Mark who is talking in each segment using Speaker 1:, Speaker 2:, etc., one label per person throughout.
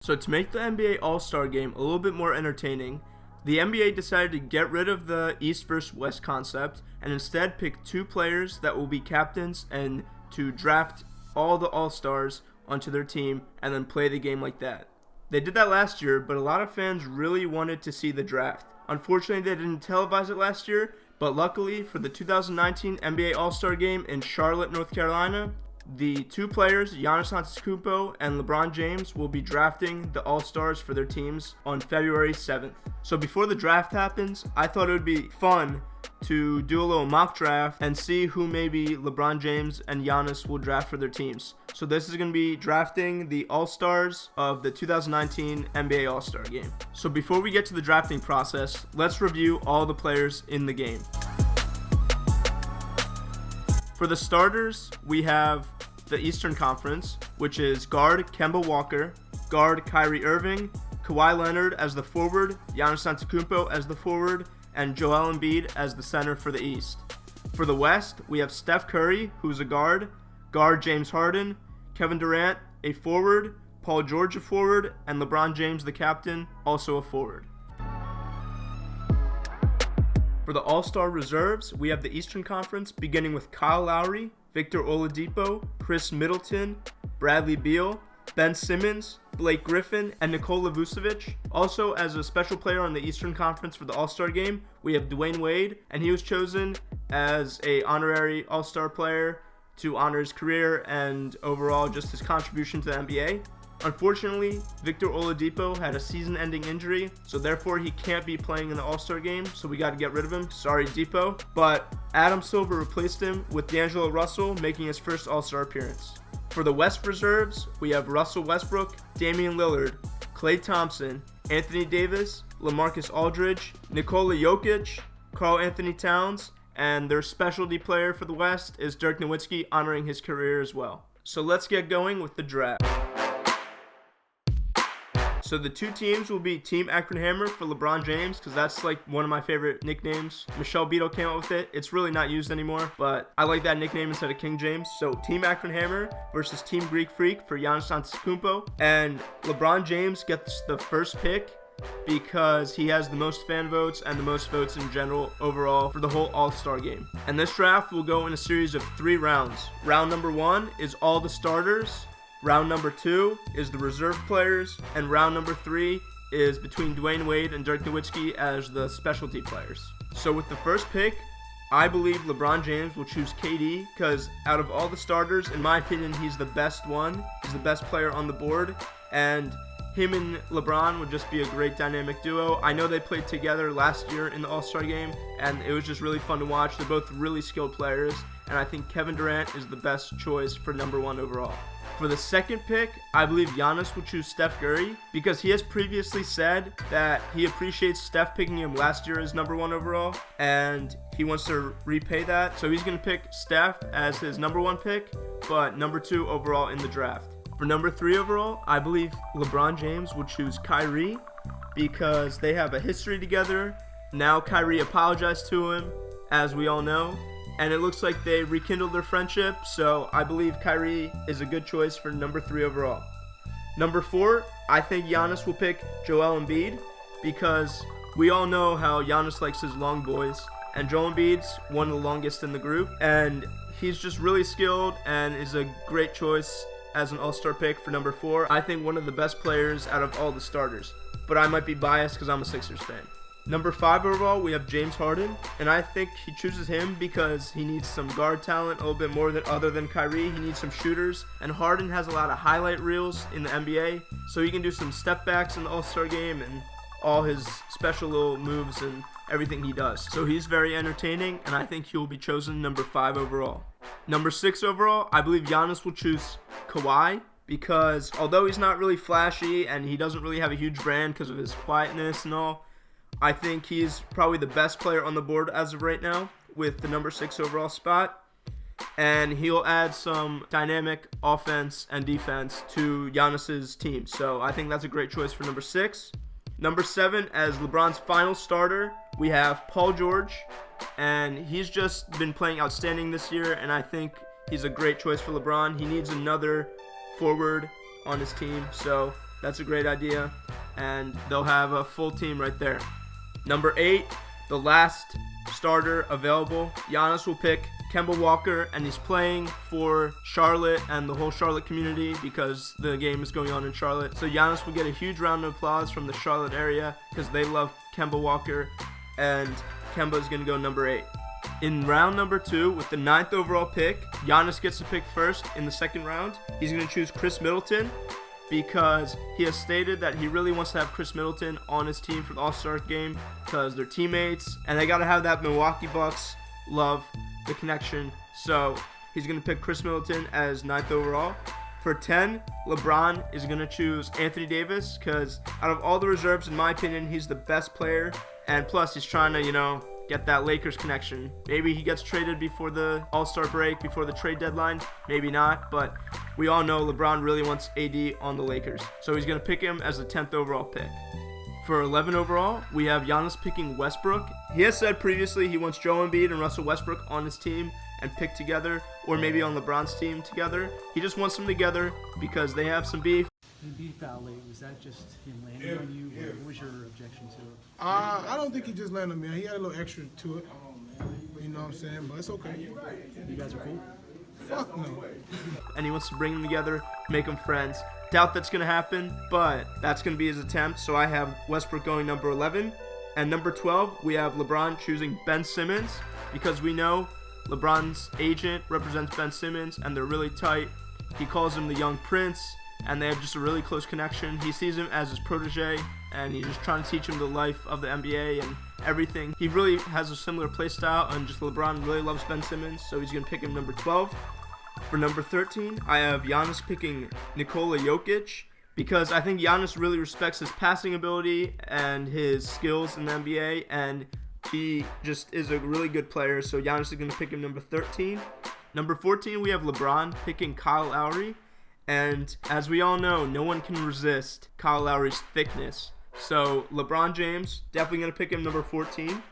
Speaker 1: So to make the NBA All-Star Game a little bit more entertaining, the NBA decided to get rid of the East versus West concept and instead pick 2 players that will be captains and to draft all the All-Stars onto their team and then play the game like that. They did that last year, but a lot of fans really wanted to see the draft. Unfortunately, they didn't televise it last year, but luckily for the 2019 NBA All-Star Game in Charlotte, North Carolina, the 2 players, Giannis Antetokounmpo and LeBron James, will be drafting the All-Stars for their teams on February 7th. So before the draft happens, I thought it would be fun to do a little mock draft and see who maybe LeBron James and Giannis will draft for their teams. So this is going to be drafting the All-Stars of the 2019 NBA All-Star Game. So before we get to the drafting process, let's review all the players in the game. For the starters, we have the Eastern Conference, which is guard Kemba Walker, guard Kyrie Irving, Kawhi Leonard as the forward, Giannis Antetokounmpo as the forward, and Joel Embiid as the center for the East. For the West, we have Steph Curry, who's a guard James Harden, Kevin Durant, a forward, Paul George a forward, and LeBron James, the captain, also a forward. For the All-Star reserves, we have the Eastern Conference beginning with Kyle Lowry, Victor Oladipo, Chris Middleton, Bradley Beal, Ben Simmons, Blake Griffin, and Nikola Vucevic. Also, as a special player on the Eastern Conference for the All-Star Game, we have Dwayne Wade, and he was chosen as an honorary All-Star player to honor his career and overall just his contribution to the NBA. Unfortunately, Victor Oladipo had a season-ending injury, so therefore he can't be playing in the All-Star Game, so we got to get rid of him. Sorry, Depot. But Adam Silver replaced him with Deangelo Russell, making his first All-Star appearance. For the West reserves, we have Russell Westbrook, Damian Lillard, Klay Thompson, Anthony Davis, LaMarcus Aldridge, Nikola Jokic, Karl Anthony Towns, and their specialty player for the West is Dirk Nowitzki, honoring his career as well. So let's get going with the draft. So the 2 teams will be Team Akron Hammer for LeBron James, because that's like one of my favorite nicknames. Michelle Beadle came up with it. It's really not used anymore, but I like that nickname instead of King James. So Team Akron Hammer versus Team Greek Freak for Giannis Antetokounmpo. And LeBron James gets the first pick because he has the most fan votes and the most votes in general overall for the whole All-Star Game. And this draft will go in a series of 3 rounds. Round number 1 is all the starters. Round number 2 is the reserve players, and round number 3 is between Dwayne Wade and Dirk Nowitzki as the specialty players. So with the first pick, I believe LeBron James will choose KD because out of all the starters, in my opinion, he's the best one. He's the best player on the board, and him and LeBron would just be a great dynamic duo. I know they played together last year in the All-Star Game, and it was just really fun to watch. They're both really skilled players, and I think Kevin Durant is the best choice for number 1 overall. For the second pick, I believe Giannis will choose Steph Curry because he has previously said that he appreciates Steph picking him last year as number 1 overall, and he wants to repay that. So he's going to pick Steph as his number 1 pick, but number 2 overall in the draft. For number 3 overall, I believe LeBron James will choose Kyrie because they have a history together. Now Kyrie apologized to him, as we all know, and it looks like they rekindled their friendship, so I believe Kyrie is a good choice for number 3 overall. Number 4, I think Giannis will pick Joel Embiid because we all know how Giannis likes his long boys, and Joel Embiid's one of the longest in the group, and he's just really skilled and is a great choice as an all-star pick for number 4. I think one of the best players out of all the starters, but I might be biased because I'm a Sixers fan. Number 5 overall, we have James Harden, and I think he chooses him because he needs some guard talent a little bit more other than Kyrie. He needs some shooters, and Harden has a lot of highlight reels in the NBA, so he can do some step backs in the All-Star Game and all his special little moves and everything he does. So he's very entertaining, and I think he will be chosen number 5 overall. Number 6 overall, I believe Giannis will choose Kawhi because although he's not really flashy and he doesn't really have a huge brand because of his quietness and all, I think he's probably the best player on the board as of right now with the number 6 overall spot. And he'll add some dynamic offense and defense to Giannis's team. So I think that's a great choice for number 6. Number 7, as LeBron's final starter, we have Paul George. And he's just been playing outstanding this year. And I think he's a great choice for LeBron. He needs another forward on his team. So That's a great idea, and they'll have a full team right there. Number 8, the last starter available. Giannis will pick Kemba Walker, and he's playing for Charlotte and the whole Charlotte community because the game is going on in Charlotte. So Giannis will get a huge round of applause from the Charlotte area because they love Kemba Walker, and Kemba is going to go number 8. In round number 2, with the 9th overall pick, Giannis gets to pick first in the second round. He's going to choose Chris Middleton because he has stated that he really wants to have Chris Middleton on his team for the All-Star game because they're teammates, and they got to have that Milwaukee Bucks love, the connection. So he's going to pick Chris Middleton as 9th overall. For 10, LeBron is going to choose Anthony Davis because out of all the reserves, in my opinion, he's the best player, and plus he's trying to, get that Lakers connection. Maybe he gets traded before the All-Star break, before the trade deadline. Maybe not, but we all know LeBron really wants AD on the Lakers. So he's going to pick him as the 10th overall pick. For 11 overall, we have Giannis picking Westbrook. He has said previously he wants Joel Embiid and Russell Westbrook on his team and pick together, or maybe on LeBron's team together. He just wants them together because they have some beef.
Speaker 2: Embiid foul late, was that just him landing on you? What was your objection to it?
Speaker 3: I don't think he just landed on me. He had a little extra to it. You know what I'm saying? But it's okay.
Speaker 2: You guys are cool?
Speaker 3: Fuck no.
Speaker 1: And he wants to bring them together, make them friends. Doubt that's going to happen, but that's going to be his attempt. So I have Westbrook going number 11. And number 12, we have LeBron choosing Ben Simmons because we know LeBron's agent represents Ben Simmons and they're really tight. He calls him the young prince, and they have just a really close connection. He sees him as his protege, and he's just trying to teach him the life of the NBA and everything. He really has a similar play style, and just LeBron really loves Ben Simmons, so he's going to pick him number 12. For number 13, I have Giannis picking Nikola Jokic because I think Giannis really respects his passing ability and his skills in the NBA, and he just is a really good player, so Giannis is going to pick him number 13. Number 14, we have LeBron picking Kyle Lowry. And as we all know, no one can resist Kyle Lowry's thickness. So LeBron James, definitely going to pick him number 14.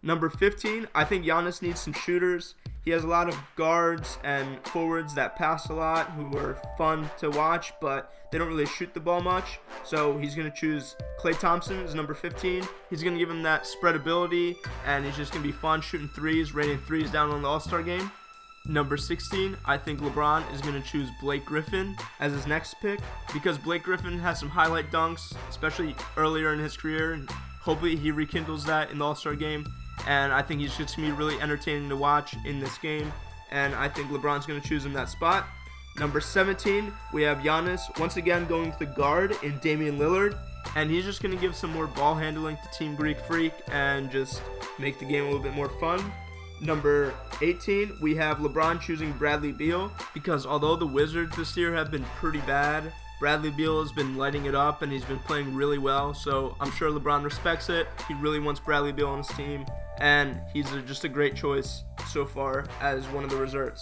Speaker 1: Number 15, I think Giannis needs some shooters. He has a lot of guards and forwards that pass a lot who are fun to watch, but they don't really shoot the ball much. So he's going to choose Klay Thompson as number 15. He's going to give him that spread ability, and he's just going to be fun shooting threes, raining threes down on the All-Star game. Number 16, I think LeBron is going to choose Blake Griffin as his next pick because Blake Griffin has some highlight dunks, especially earlier in his career, and hopefully he rekindles that in the All-Star game. And I think he's just going to be really entertaining to watch in this game, and I think LeBron's going to choose him that spot. Number 17, we have Giannis once again going to the guard in Damian Lillard, and he's just going to give some more ball handling to Team Greek Freak and just make the game a little bit more fun. Number 18, we have LeBron choosing Bradley Beal because although the Wizards this year have been pretty bad, Bradley Beal has been lighting it up and he's been playing really well, so I'm sure LeBron respects it. He really wants Bradley Beal on his team, and he's just a great choice so far as one of the reserves.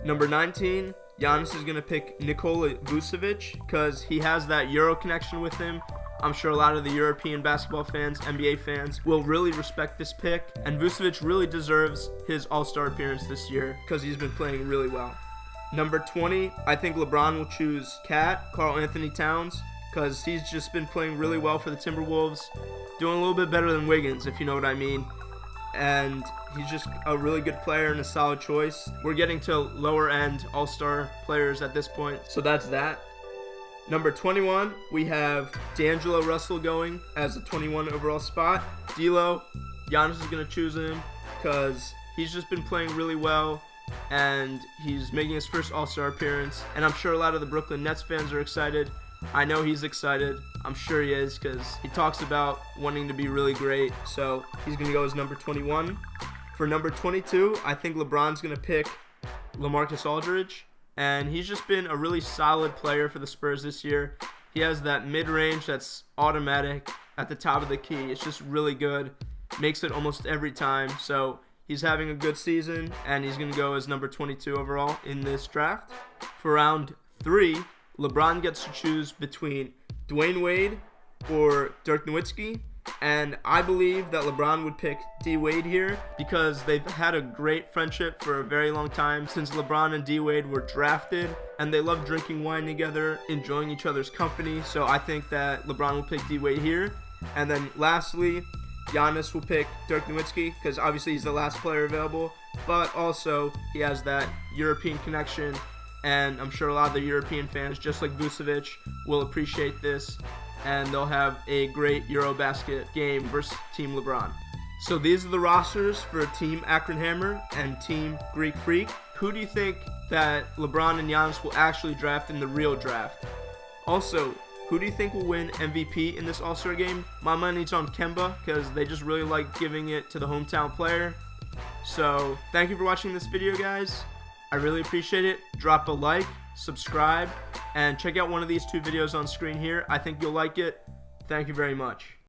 Speaker 1: Number 19, Giannis is going to pick Nikola Vucevic because he has that Euro connection with him. I'm sure a lot of the European basketball fans, NBA fans, will really respect this pick, and Vucevic really deserves his All-Star appearance this year because he's been playing really well. Number 20, I think LeBron will choose Karl Anthony Towns, because he's just been playing really well for the Timberwolves, doing a little bit better than Wiggins, if you know what I mean. And he's just a really good player and a solid choice. We're getting to lower end All-Star players at this point, so that's that. Number 21, we have Deangelo Russell going as a 21 overall spot. D'Lo, Giannis is going to choose him because he's just been playing really well and he's making his first All-Star appearance. And I'm sure a lot of the Brooklyn Nets fans are excited. I know he's excited. I'm sure he is because he talks about wanting to be really great. So he's going to go as number 21. For number 22, I think LeBron's going to pick LaMarcus Aldridge. And he's just been a really solid player for the Spurs this year. He has that mid-range that's automatic at the top of the key. It's just really good. Makes it almost every time. So he's having a good season, and he's going to go as number 22 overall in this draft. For round 3, LeBron gets to choose between Dwayne Wade or Dirk Nowitzki. And I believe that LeBron would pick D Wade here because they've had a great friendship for a very long time since LeBron and D Wade were drafted, and they love drinking wine together, enjoying each other's company. So I think that LeBron will pick D Wade here. And then lastly, Giannis will pick Dirk Nowitzki because obviously he's the last player available, but also he has that European connection, and I'm sure a lot of the European fans, just like Vucevic, will appreciate this, and they'll have a great Eurobasket game versus Team LeBron. So these are the rosters for Team Akron Hammer and Team Greek Freak. Who do you think that LeBron and Giannis will actually draft in the real draft? Also, who do you think will win MVP in this All-Star game? My money's on Kemba because they just really like giving it to the hometown player. So thank you for watching this video, guys. I really appreciate it. Drop a like, subscribe, and check out one of these two videos on screen here. I think you'll like it. Thank you very much.